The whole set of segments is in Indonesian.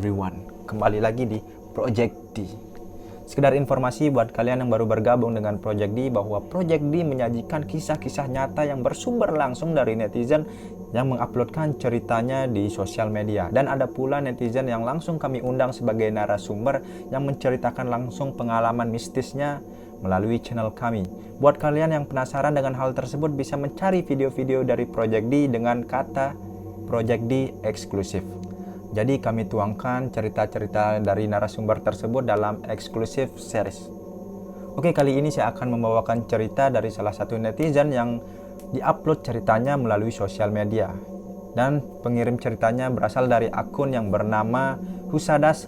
everyone, kembali lagi di Project D. Sekedar informasi buat kalian yang baru bergabung dengan Project D, bahwa Project D menyajikan kisah-kisah nyata yang bersumber langsung dari netizen yang menguploadkan ceritanya di sosial media. Dan ada pula netizen yang langsung kami undang sebagai narasumber yang menceritakan langsung pengalaman mistisnya melalui channel kami. Buat kalian yang penasaran dengan hal tersebut, bisa mencari video-video dari Project D dengan kata Project D eksklusif. Jadi kami tuangkan cerita-cerita dari narasumber tersebut dalam eksklusif series. Oke, kali ini saya akan membawakan cerita dari salah satu netizen yang diupload ceritanya melalui sosial media. Dan pengirim ceritanya berasal dari akun yang bernama Husadas_.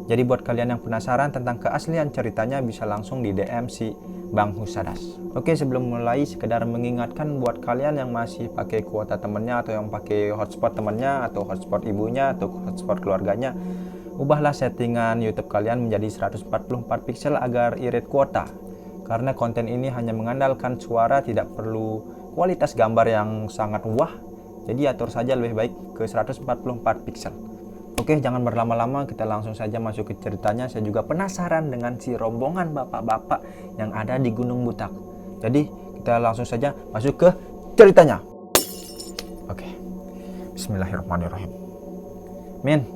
Jadi buat kalian yang penasaran tentang keaslian ceritanya, bisa langsung di DM si Bang Husadas. Oke, sebelum mulai, sekedar mengingatkan buat kalian yang masih pakai kuota temennya, atau yang pakai hotspot temennya, atau hotspot ibunya, atau hotspot keluarganya, ubahlah settingan YouTube kalian menjadi 144 pixel agar irit kuota. Karena konten ini hanya mengandalkan suara, tidak perlu kualitas gambar yang sangat wah. Jadi atur saja lebih baik ke 144 pixel. Oke, jangan berlama-lama, kita langsung saja masuk ke ceritanya. Saya juga penasaran dengan si rombongan bapak-bapak yang ada di Gunung Butak. Jadi kita langsung saja masuk ke ceritanya. Oke, bismillahirrahmanirrahim. Min,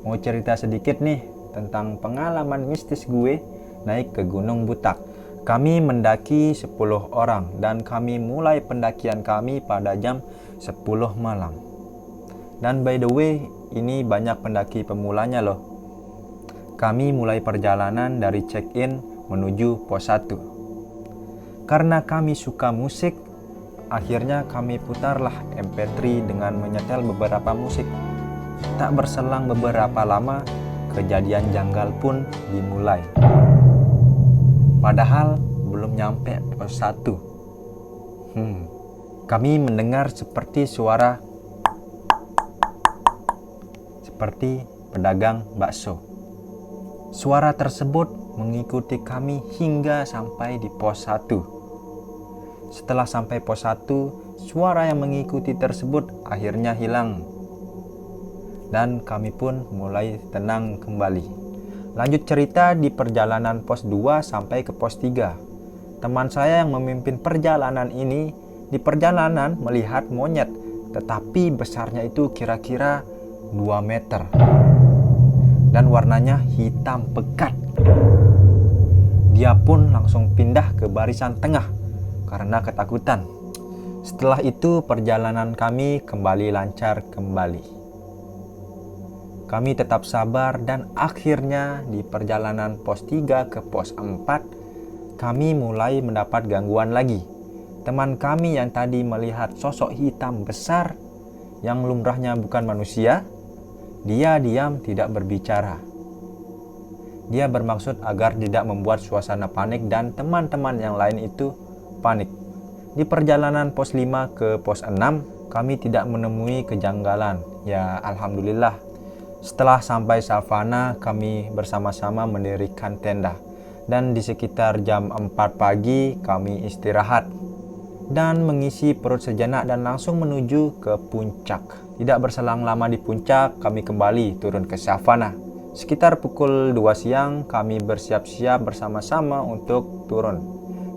mau cerita sedikit nih tentang pengalaman mistis gue naik ke Gunung Butak. Kami mendaki 10 orang dan kami mulai pendakian kami pada jam 10 malam. Dan by the way, ini banyak pendaki pemulanya loh. Kami mulai perjalanan dari check-in menuju pos 1. Karena kami suka musik, akhirnya kami putarlah MP3 dengan menyetel beberapa musik. Tak berselang beberapa lama, kejadian janggal pun dimulai. Padahal belum nyampe pos 1. Kami mendengar seperti suara seperti pedagang bakso. Suara tersebut mengikuti kami hingga sampai di pos 1. Setelah sampai pos 1, suara yang mengikuti tersebut akhirnya hilang. Dan kami pun mulai tenang kembali. Lanjut cerita, di perjalanan pos 2 sampai ke pos 3. Teman saya yang memimpin perjalanan ini di perjalanan melihat monyet, tetapi besarnya itu kira-kira 2 meter dan warnanya hitam pekat. Dia pun langsung pindah ke barisan tengah karena ketakutan. Setelah itu perjalanan kami kembali lancar kembali. Kami tetap sabar dan akhirnya di perjalanan pos 3 ke pos 4 kami mulai mendapat gangguan lagi. Teman kami yang tadi melihat sosok hitam besar yang lumrahnya bukan manusia, dia diam tidak berbicara. Dia bermaksud agar tidak membuat suasana panik dan teman-teman yang lain itu panik. Di perjalanan pos 5 ke pos 6, kami tidak menemui kejanggalan. Ya, alhamdulillah. Setelah sampai savana, kami bersama-sama mendirikan tenda. Dan di sekitar jam 4 pagi, kami istirahat dan mengisi perut sejenak dan langsung menuju ke puncak. Tidak berselang lama di puncak, kami kembali turun ke savana. Sekitar pukul 2 siang, kami bersiap-siap bersama-sama untuk turun.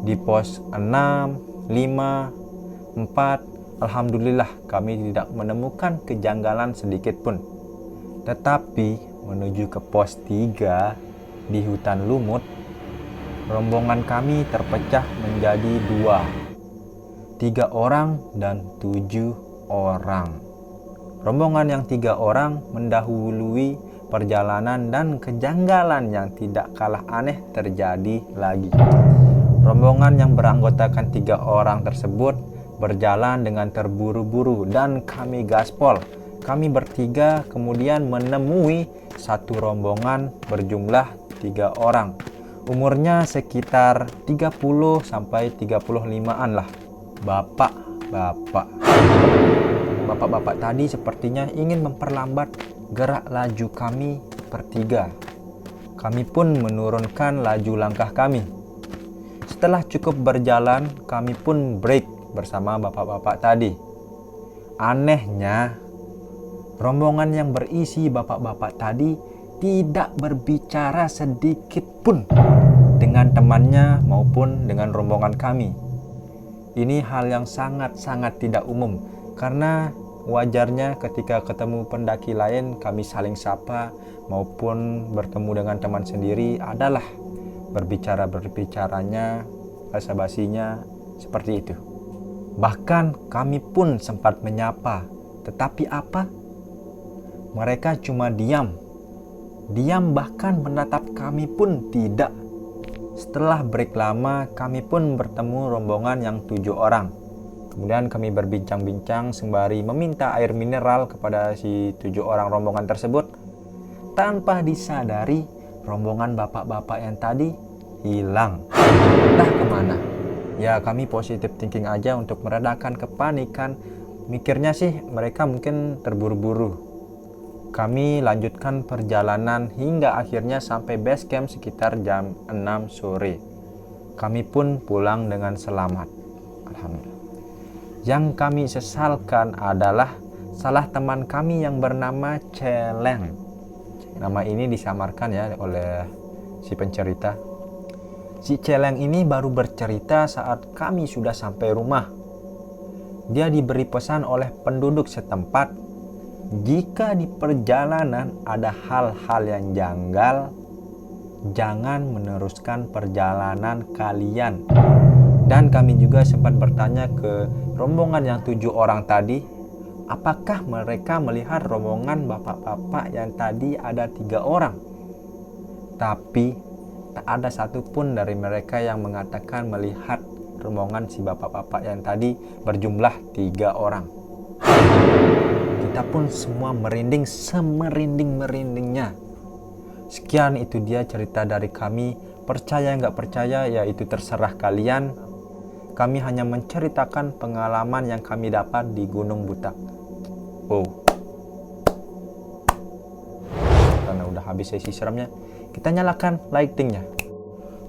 Di pos 6, 5, 4, alhamdulillah kami tidak menemukan kejanggalan sedikit pun. Tetapi menuju ke pos 3 di hutan lumut, rombongan kami terpecah menjadi 2. 3 orang dan 7 orang. Rombongan yang 3 orang mendahului perjalanan dan kejanggalan yang tidak kalah aneh terjadi lagi. Rombongan yang beranggotakan 3 orang tersebut berjalan dengan terburu-buru dan kami gaspol. Kami bertiga kemudian menemui satu rombongan berjumlah 3 orang. Umurnya sekitar 30 sampai 35-an lah. Bapak-bapak tadi sepertinya ingin memperlambat gerak laju kami bertiga. Kami pun menurunkan laju langkah kami. Setelah cukup berjalan, kami pun break bersama bapak-bapak tadi. Anehnya, Rombongan yang berisi bapak-bapak tadi tidak berbicara sedikit pun dengan temannya maupun dengan rombongan kami. Ini hal yang sangat-sangat tidak umum, karena wajarnya ketika ketemu pendaki lain kami saling sapa maupun bertemu dengan teman sendiri adalah berbicaranya, basa-basinya seperti itu. Bahkan kami pun sempat menyapa, tetapi apa? Mereka cuma diam bahkan menatap kami pun tidak. Setelah break lama, kami pun bertemu rombongan yang 7 orang. Kemudian kami berbincang-bincang sembari meminta air mineral kepada si 7 orang rombongan tersebut. Tanpa disadari, rombongan bapak-bapak yang tadi hilang. Entah kemana. Ya, kami positive thinking aja untuk meredakan kepanikan. Mikirnya sih mereka mungkin terburu-buru. Kami lanjutkan perjalanan hingga akhirnya sampai base camp sekitar jam 6 sore. Kami pun pulang dengan selamat. Alhamdulillah. Yang kami sesalkan adalah salah teman kami yang bernama Celeng. Nama ini disamarkan ya oleh si pencerita. Si Celeng ini baru bercerita saat kami sudah sampai rumah. Dia diberi pesan oleh penduduk setempat, jika di perjalanan ada hal-hal yang janggal, jangan meneruskan perjalanan kalian. Dan kami juga sempat bertanya ke rombongan yang 7 orang tadi, apakah mereka melihat rombongan bapak-bapak yang tadi ada 3 orang? Tapi tak ada satupun dari mereka yang mengatakan melihat rombongan si bapak-bapak yang tadi berjumlah 3 orang. Kita pun semua merinding semerinding-merindingnya. Sekian, itu dia cerita dari kami. Percaya nggak percaya ya itu terserah kalian. Kami hanya menceritakan pengalaman yang kami dapat di Gunung Butak. Oh, karena udah habis sesi seremnya, kita nyalakan lightingnya.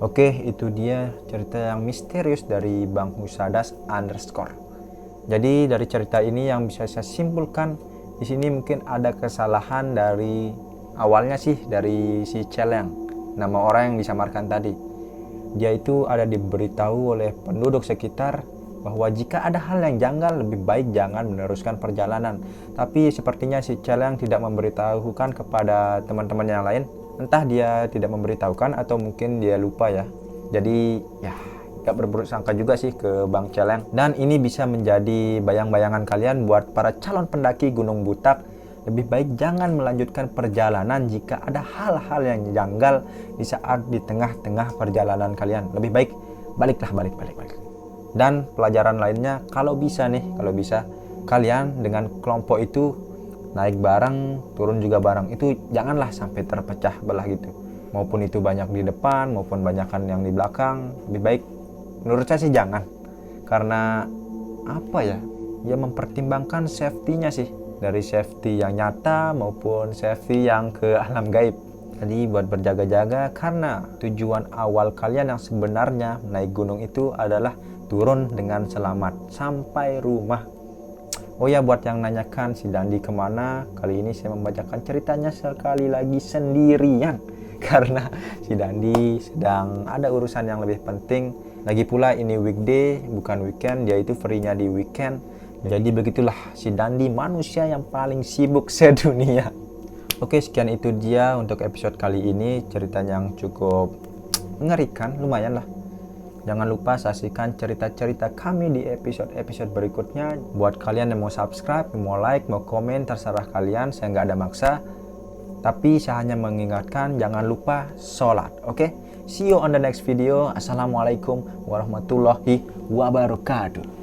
Oke, itu dia cerita yang misterius dari Bang Husadas _ Jadi dari cerita ini yang bisa saya simpulkan, di sini mungkin ada kesalahan dari awalnya sih dari si Celeng, nama orang yang disamarkan tadi. Dia itu ada diberitahu oleh penduduk sekitar bahwa jika ada hal yang janggal lebih baik jangan meneruskan perjalanan. Tapi sepertinya si Celeng tidak memberitahukan kepada teman-teman yang lain. Entah dia tidak memberitahukan atau mungkin dia lupa ya. Jadi ya gak berburuk sangka juga sih ke Bang Celeng. Dan ini bisa menjadi bayang-bayangan kalian buat para calon pendaki Gunung Butak. Lebih baik jangan melanjutkan perjalanan jika ada hal-hal yang janggal di saat di tengah-tengah perjalanan kalian. Lebih baik balik. Dan pelajaran lainnya, kalau bisa kalian dengan kelompok itu naik bareng, turun juga bareng, itu janganlah sampai terpecah belah gitu. Maupun itu banyak di depan maupun banyakan yang di belakang, lebih baik menurut saya sih jangan. Karena apa ya? Ya mempertimbangkan safety-nya sih, dari safety yang nyata maupun safety yang ke alam gaib. Jadi buat berjaga-jaga, karena tujuan awal kalian yang sebenarnya naik gunung itu adalah turun dengan selamat sampai rumah. Oh ya, buat yang nanyakan si Dandi kemana, kali ini saya membacakan ceritanya sekali lagi sendirian karena si Dandi sedang ada urusan yang lebih penting. Lagi pula ini weekday bukan weekend, dia itu free-nya di weekend. Jadi begitulah si Dandi, manusia yang paling sibuk sedunia. Oke, sekian itu dia untuk episode kali ini, ceritanya yang cukup mengerikan, lumayan lah. Jangan lupa saksikan cerita-cerita kami di episode-episode berikutnya. Buat kalian yang mau subscribe, mau like, mau komen, terserah kalian, saya nggak ada maksa. Tapi saya hanya mengingatkan, jangan lupa sholat, oke? See you on the next video. Assalamualaikum warahmatullahi wabarakatuh.